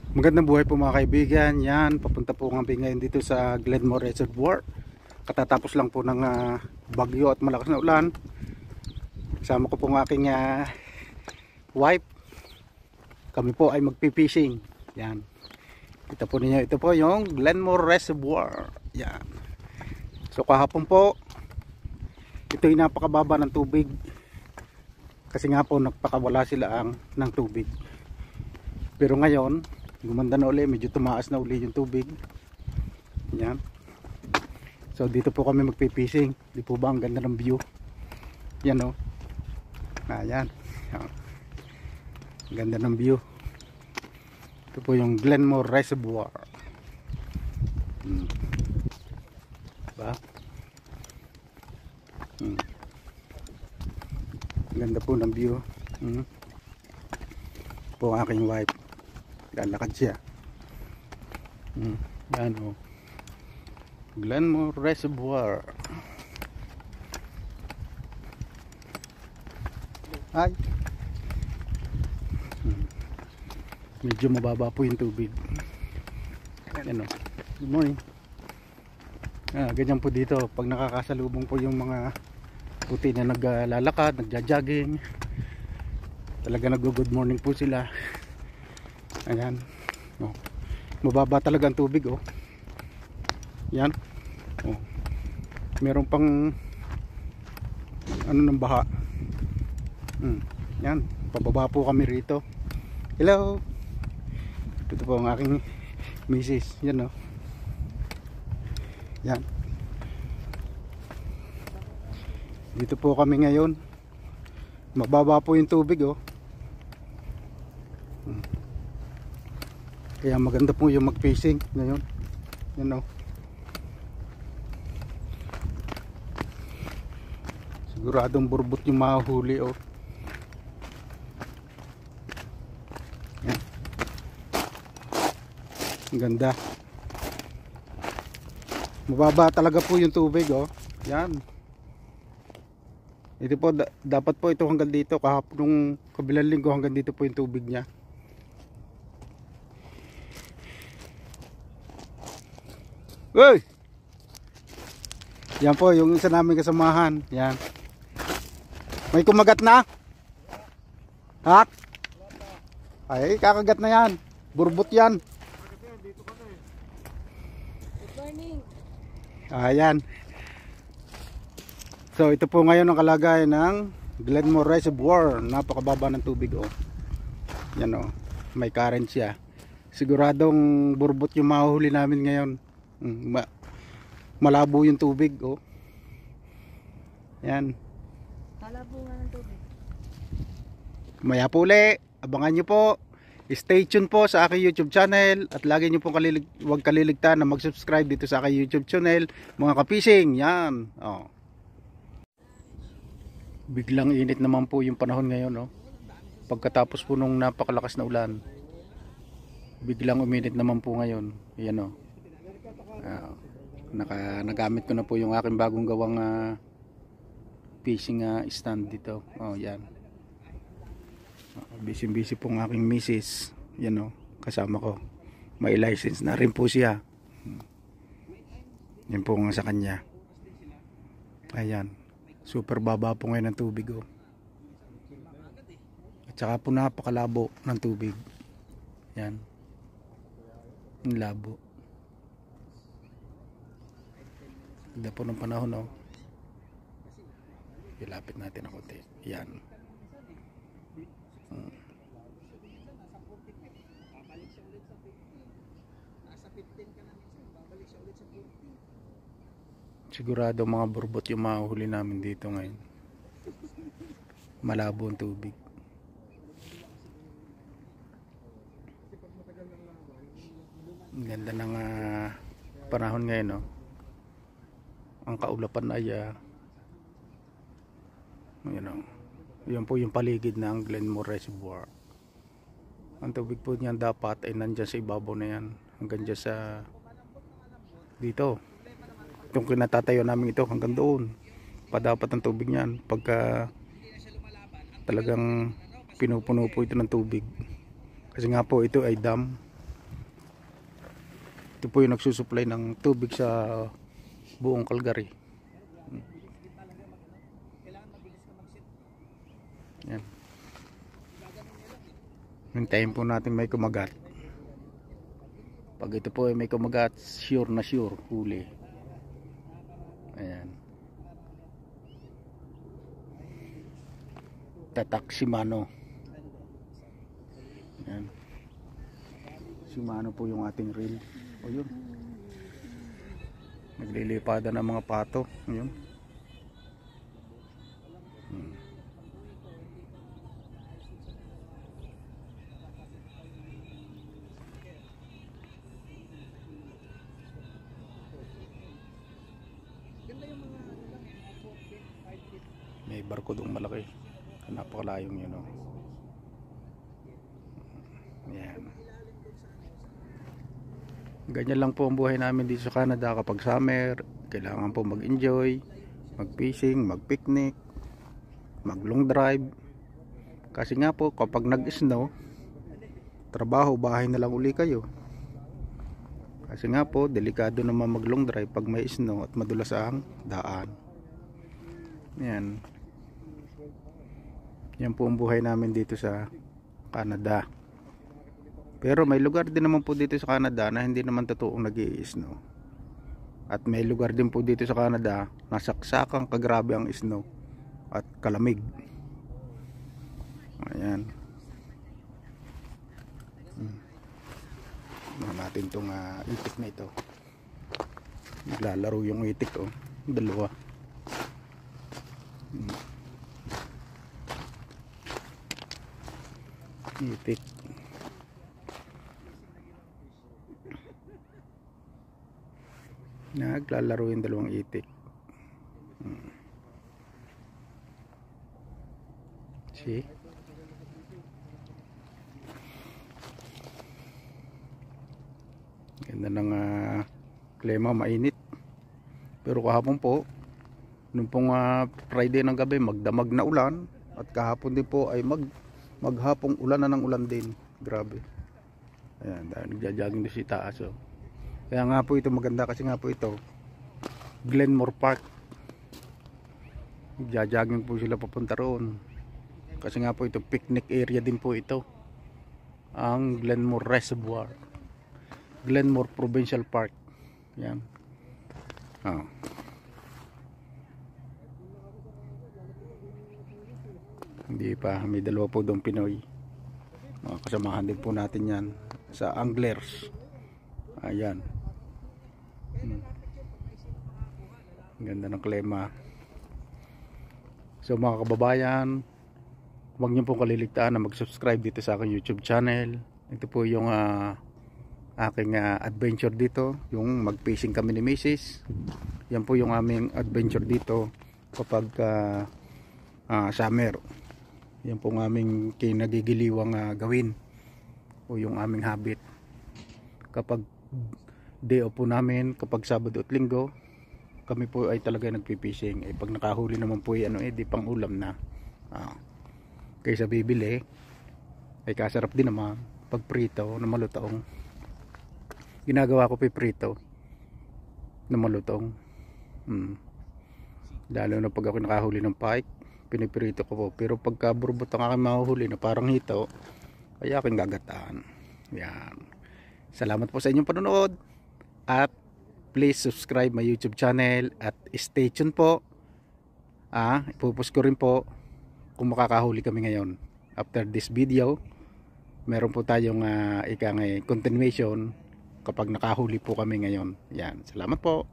Magandang buhay po mga kaibigan. Yan, papunta po kami ngayon dito sa Glenmore Reservoir. Katatapos lang po ng bagyo at malakas na ulan. Kasama ko po ng aking wife. Kami po ay magpipishing. Yan. Kita po ninyo, ito po yung Glenmore Reservoir. Yan. So kahapon po, ito ay napakababa ng tubig. Kasi nga po nagpakawala sila ng tubig. Pero ngayon, gumanda na uli, medyo tumaas na uli yung tubig. Yan. So dito po kami magpipishing. Di po ba ang ganda ng view? Yan o. Ayan. Ganda ng view. Ito po yung Glenmore Reservoir. Diba? Ganda po ng view. Po ang aking wife. Lalakad siya. Yan o. Glenmore Reservoir. Ay. Medyo mababa po yung tubig. Yan o. Good morning. Ganyan po dito. Pag nakakasalubong po yung mga puti na naglalakad, nagja-jogging. Talaga nag-good morning po sila. Ayan. Oh. Mababa talaga ang tubig oh. Yan. Oh. Meron pang ano ng baha. Yan. Pababa po kami rito. Hello. Ito po ang aking misis. Yan oh. Yan. Dito po kami ngayon. Mababa po yung tubig oh. Kaya maganda po yung mag-fishing ngayon. Yan o. Siguradong burbot yung mahuli o. Yan. Ang ganda. Mababa talaga po yung tubig o. Yan. Ito po, dapat po ito hanggang dito. Kahapon nung kabilang linggo hanggang dito po yung tubig niya. Uy! Yan po yung isa namin kasamahan. Yan. May kumagat na? Ha? Ay, kakagat na yan. Burbot yan. Good morning. Ayan. So ito po ngayon ang kalagayan ng Glenmore Reservoir. Napakababa ng tubig oh. Yan oh. May current siya. Siguradong burbot yung mahuli namin ngayon. Malabo yung tubig oh. Yan. Malabo nga ng tubig. Maya po ulit. Abangan nyo po. Stay tuned po sa aking YouTube channel. At lagi nyo pong huwag kaliligtaan na mag-subscribe dito sa aking YouTube channel. Mga kapising. Yan. Oh. Biglang init naman po yung panahon ngayon oh. Pagkatapos po nung napakalakas na ulan, biglang uminit naman po ngayon. Yan oh. Nagamit ko na po yung aking bagong gawang fishing stand dito. Oh, yan. Busy po ang aking misis. Yan oh, kasama ko. May license na rin po siya. Yan po nga sa kanya. Ayan. Super baba po ngayon ng tubig oh. At saka po napakalabo ng tubig. Yan. Ang labo. Ganda po ng panahon oh. Ilapit natin ang konti. Yan. Sigurado mga burbot yung mahuhuli namin dito ngayon. Malabo ang tubig. Ang ganda ng panahon ngayon no? Ang kaulapan ay yan po yung paligid ng Glenmore Reservoir. Ang tubig po niyan dapat ay nandyan sa ibabaw na yan. Hanggang dyan sa dito. Itong kinatatayo namin ito hanggang doon. Padapat ang tubig niyan. Pagka talagang pinupuno po ito ng tubig. Kasi nga po ito ay dam. Ito po yung nagsusupply ng tubig sa buong Calgary. Yan. Hintayin po natin may kumagat. Pag ito po ay may kumagat, sure na sure, huli. Ayan. Tatak Shimano. Ayan. Shimano po yung ating reel. O yun. Naglilipada ng mga pato. Ayun. May barko doong malaki. Napakalayong yun, oh. Ayan. Ganyan lang po ang buhay namin dito sa Canada kapag summer. Kailangan po mag-enjoy, mag-fishing, mag-picnic, mag-long drive. Kasi nga po kapag nag-snow, trabaho, bahay na lang uli kayo. Kasi nga po delikado naman mag-long drive pag may snow at madulas ang daan. Yan. Yan po ang buhay namin dito sa Canada. Pero may lugar din naman po dito sa Canada na hindi naman totoong nag-i-snow. At may lugar din po dito sa Canada na saksakang kagrabe ang snow at kalamig. Ayan. Natin itong itik na ito. Naglalaro yung itik, oh. Dalawa. Itik. Naglalaro yung dalawang itik. See? Ganda ng klima, mainit. Pero kahapon po, nung pong Friday ng gabi, magdamag na ulan. At kahapon din po ay maghapong ulan na ng ulan din. Grabe. Ayan, dahil nagja-jogging na si taas, oh. Kaya nga po ito maganda kasi nga po ito Glenmore Park. Nagja-jogging po sila papunta roon. Kasi nga po ito picnic area din po ito. Ang Glenmore Reservoir, Glenmore Provincial Park. Yan. Oh. Hindi pa, may dalawa po doon Pinoy. Mga kasamahan din po natin yan sa anglers. Ayan. Ganda ng klima. So mga kababayan, huwag niyo pong kaliligtaan na mag-subscribe dito sa aking YouTube channel. Ito po yung aking adventure dito, yung mag-fishing kami ni Mrs. Yan po yung aming adventure dito kapag summer. Yan po ang aming kinagigiliwang gawin o yung aming habit. Kapag day off po namin, kapag Sabado at Linggo, kami po ay talaga nagpipishing. Pag nakahuli naman po di pang ulam na. Kaysa bibili ay kasarap din naman pag prito na malutong. Ginagawa ko prito na malutong. Lalo na pag ako nakahuli ng pike, piniprito ko po. Pero pagka burbot ang aking mahuhuli na parang hito, ay aking gagataan. Yan. Salamat po sa inyong panonood at please subscribe my YouTube channel at stay tuned po. Ipupost ko rin po kung makakahuli kami ngayon. After this video, meron po tayong continuation kapag nakahuli po kami ngayon. Yan. Salamat po.